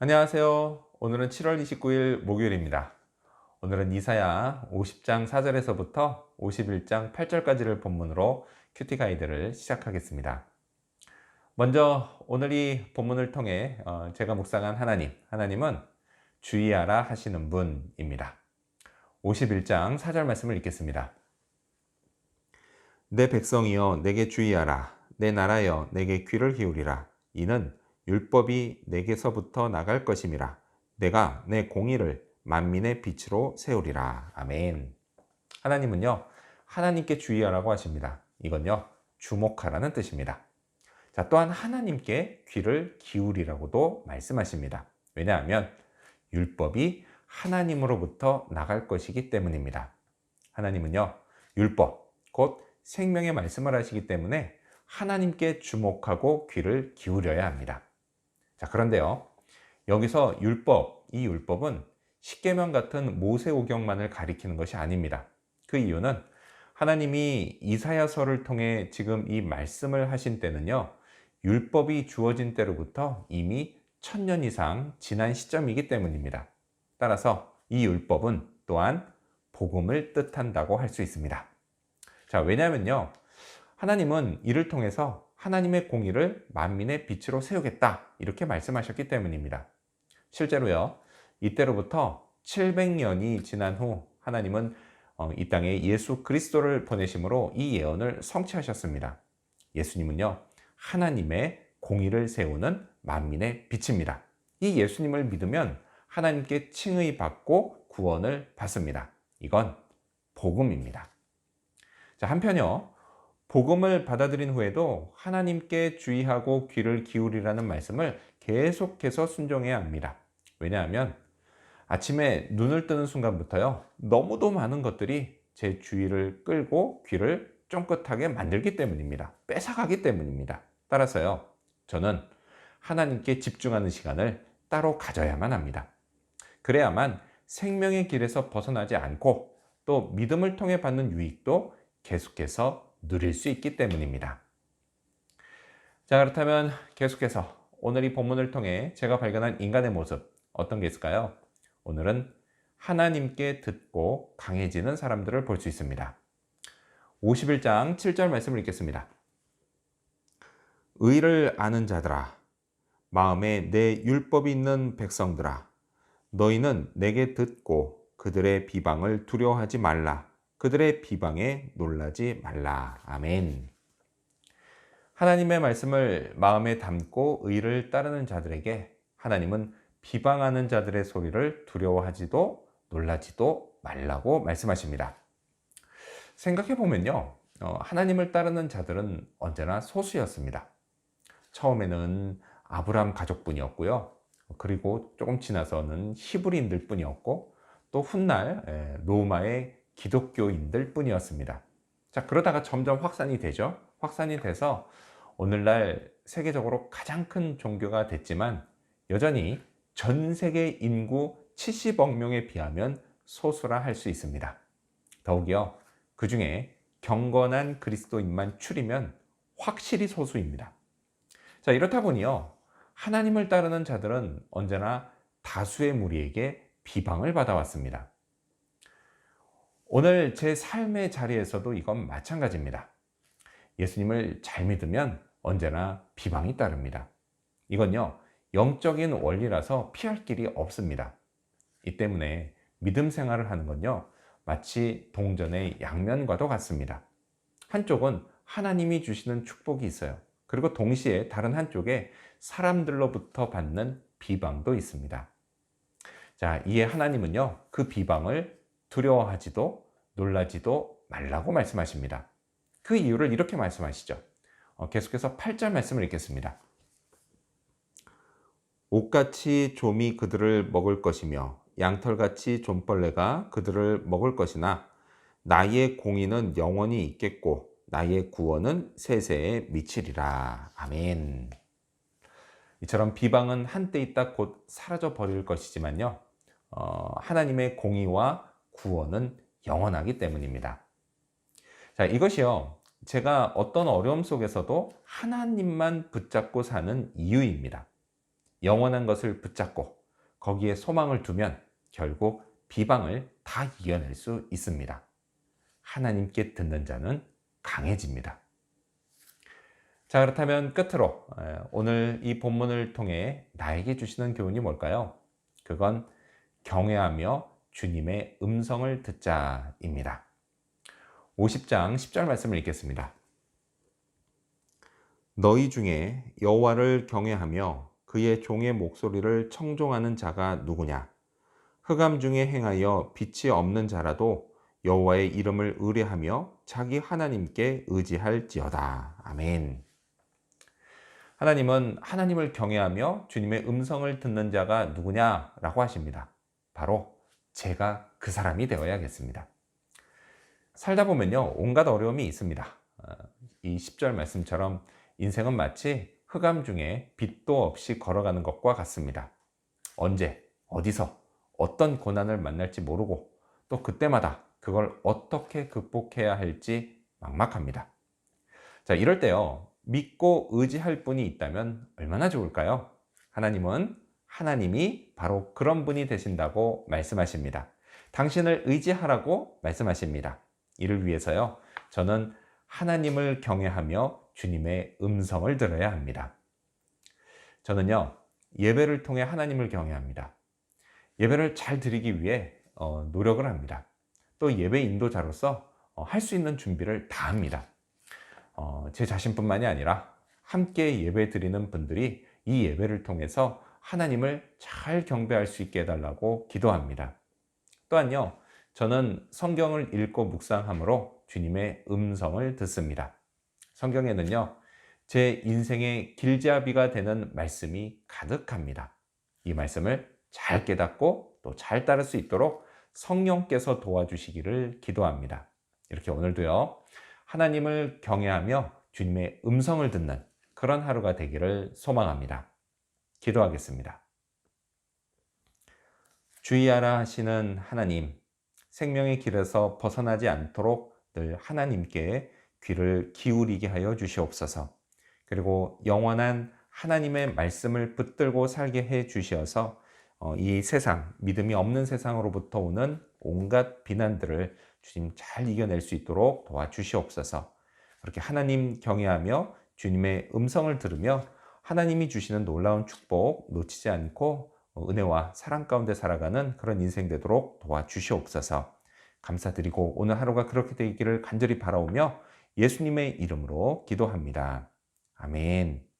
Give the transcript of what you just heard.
안녕하세요. 오늘은 7월 29일 목요일입니다. 오늘은 이사야 50장 4절에서부터 51장 8절까지를 본문으로 큐티 가이드를 시작하겠습니다. 먼저 오늘 이 본문을 통해 제가 묵상한 하나님은 주의하라 하시는 분입니다. 51장 4절 말씀을 읽겠습니다. 내 백성이여 내게 주의하라. 내 나라여 내게 귀를 기울이라. 이는 율법이 내게서부터 나갈 것임이라. 내가 내 공의를 만민의 빛으로 세우리라. 아멘. 하나님은요, 하나님께 주의하라고 하십니다. 이건요, 주목하라는 뜻입니다. 자, 또한 하나님께 귀를 기울이라고도 말씀하십니다. 왜냐하면 율법이 하나님으로부터 나갈 것이기 때문입니다. 하나님은요, 율법, 곧 생명의 말씀을 하시기 때문에 하나님께 주목하고 귀를 기울여야 합니다. 자, 그런데요, 여기서 이 율법은 십계명 같은 모세오경만을 가리키는 것이 아닙니다. 그 이유는 하나님이 이사야서를 통해 지금 이 말씀을 하신 때는요, 율법이 주어진 때로부터 이미 1000년 이상 지난 시점이기 때문입니다. 따라서 이 율법은 또한 복음을 뜻한다고 할 수 있습니다. 자, 왜냐하면요, 하나님은 이를 통해서 하나님의 공의를 만민의 빛으로 세우겠다, 이렇게 말씀하셨기 때문입니다. 실제로요, 이때로부터 700년이 지난 후 하나님은 이 땅에 예수 그리스도를 보내심으로 이 예언을 성취하셨습니다. 예수님은요, 하나님의 공의를 세우는 만민의 빛입니다. 이 예수님을 믿으면 하나님께 칭의받고 구원을 받습니다. 이건 복음입니다. 자, 한편요, 복음을 받아들인 후에도 하나님께 주의하고 귀를 기울이라는 말씀을 계속해서 순종해야 합니다. 왜냐하면 아침에 눈을 뜨는 순간부터요, 너무도 많은 것들이 제 주의를 끌고 귀를 쫑긋하게 만들기 때문입니다. 뺏어가기 때문입니다. 따라서요, 저는 하나님께 집중하는 시간을 따로 가져야만 합니다. 그래야만 생명의 길에서 벗어나지 않고 또 믿음을 통해 받는 유익도 계속해서 누릴 수 있기 때문입니다. 자, 그렇다면 계속해서 오늘 이 본문을 통해 제가 발견한 인간의 모습, 어떤 게 있을까요? 오늘은 하나님께 듣고 강해지는 사람들을 볼 수 있습니다. 51장 7절 말씀을 읽겠습니다. 의를 아는 자들아, 마음에 내 율법이 있는 백성들아, 너희는 내게 듣고 그들의 비방을 두려워하지 말라. 그들의 비방에 놀라지 말라. 아멘. 하나님의 말씀을 마음에 담고 의를 따르는 자들에게 하나님은 비방하는 자들의 소리를 두려워하지도 놀라지도 말라고 말씀하십니다. 생각해 보면요, 하나님을 따르는 자들은 언제나 소수였습니다. 처음에는 아브람 가족뿐이었고요. 그리고 조금 지나서는 히브리인들 뿐이었고, 또 훗날 로마의 기독교인들 뿐이었습니다. 자, 그러다가 점점 확산이 되죠. 확산이 돼서 오늘날 세계적으로 가장 큰 종교가 됐지만 여전히 전 세계 인구 70억 명에 비하면 소수라 할 수 있습니다. 더욱이요, 그 중에 경건한 그리스도인만 추리면 확실히 소수입니다. 자, 이렇다 보니요, 하나님을 따르는 자들은 언제나 다수의 무리에게 비방을 받아왔습니다. 오늘 제 삶의 자리에서도 이건 마찬가지입니다. 예수님을 잘 믿으면 언제나 비방이 따릅니다. 이건요, 영적인 원리라서 피할 길이 없습니다. 이 때문에 믿음 생활을 하는 건요, 마치 동전의 양면과도 같습니다. 한쪽은 하나님이 주시는 축복이 있어요. 그리고 동시에 다른 한쪽에 사람들로부터 받는 비방도 있습니다. 자, 이에 하나님은요, 그 비방을 두려워하지도 놀라지도 말라고 말씀하십니다. 그 이유를 이렇게 말씀하시죠. 계속해서 8절 말씀을 읽겠습니다. 옥같이 좀이 그들을 먹을 것이며 양털같이 좀벌레가 그들을 먹을 것이나 나의 공의는 영원히 있겠고 나의 구원은 세세에 미치리라. 아멘. 이처럼 비방은 한때 있다 곧 사라져 버릴 것이지만요, 하나님의 공의와 구원은 영원하기 때문입니다. 자, 이것이요, 제가 어떤 어려움 속에서도 하나님만 붙잡고 사는 이유입니다. 영원한 것을 붙잡고 거기에 소망을 두면 결국 비방을 다 이겨낼 수 있습니다. 하나님께 듣는 자는 강해집니다. 자, 그렇다면 끝으로 오늘 이 본문을 통해 나에게 주시는 교훈이 뭘까요? 그건 경외하며 주님의 음성을 듣자입니다. 50장 10절 말씀을 읽겠습니다. 너희 중에 여호와를 경외하며 그의 종의 목소리를 청종하는 자가 누구냐? 흑암 중에 행하여 빛이 없는 자라도 여호와의 이름을 의뢰하며 자기 하나님께 의지할지어다. 아멘. 하나님은 하나님을 경외하며 주님의 음성을 듣는 자가 누구냐라고 하십니다. 바로 제가 그 사람이 되어야겠습니다. 살다 보면요, 온갖 어려움이 있습니다. 이 10절 말씀처럼 인생은 마치 흑암 중에 빛도 없이 걸어가는 것과 같습니다. 언제, 어디서, 어떤 고난을 만날지 모르고 또 그때마다 그걸 어떻게 극복해야 할지 막막합니다. 자, 이럴 때요, 믿고 의지할 분이 있다면 얼마나 좋을까요? 하나님은 하나님이 바로 그런 분이 되신다고 말씀하십니다. 당신을 의지하라고 말씀하십니다. 이를 위해서요, 저는 하나님을 경외하며 주님의 음성을 들어야 합니다. 저는요, 예배를 통해 하나님을 경외합니다. 예배를 잘 드리기 위해 노력을 합니다. 또 예배 인도자로서 할 수 있는 준비를 다 합니다. 제 자신뿐만이 아니라 함께 예배 드리는 분들이 이 예배를 통해서 하나님을 잘 경배할 수 있게 해달라고 기도합니다. 또한요, 저는 성경을 읽고 묵상함으로 주님의 음성을 듣습니다. 성경에는요, 제 인생의 길잡이가 되는 말씀이 가득합니다. 이 말씀을 잘 깨닫고 또 잘 따를 수 있도록 성령께서 도와주시기를 기도합니다. 이렇게 오늘도요, 하나님을 경외하며 주님의 음성을 듣는 그런 하루가 되기를 소망합니다. 기도하겠습니다. 주의하라 하시는 하나님, 생명의 길에서 벗어나지 않도록 늘 하나님께 귀를 기울이게 하여 주시옵소서. 그리고 영원한 하나님의 말씀을 붙들고 살게 해 주시어서 이 세상, 믿음이 없는 세상으로부터 오는 온갖 비난들을 주님 잘 이겨낼 수 있도록 도와주시옵소서. 그렇게 하나님 경외하며 주님의 음성을 들으며 하나님이 주시는 놀라운 축복 놓치지 않고 은혜와 사랑 가운데 살아가는 그런 인생 되도록 도와주시옵소서. 감사드리고 오늘 하루가 그렇게 되기를 간절히 바라오며 예수님의 이름으로 기도합니다. 아멘.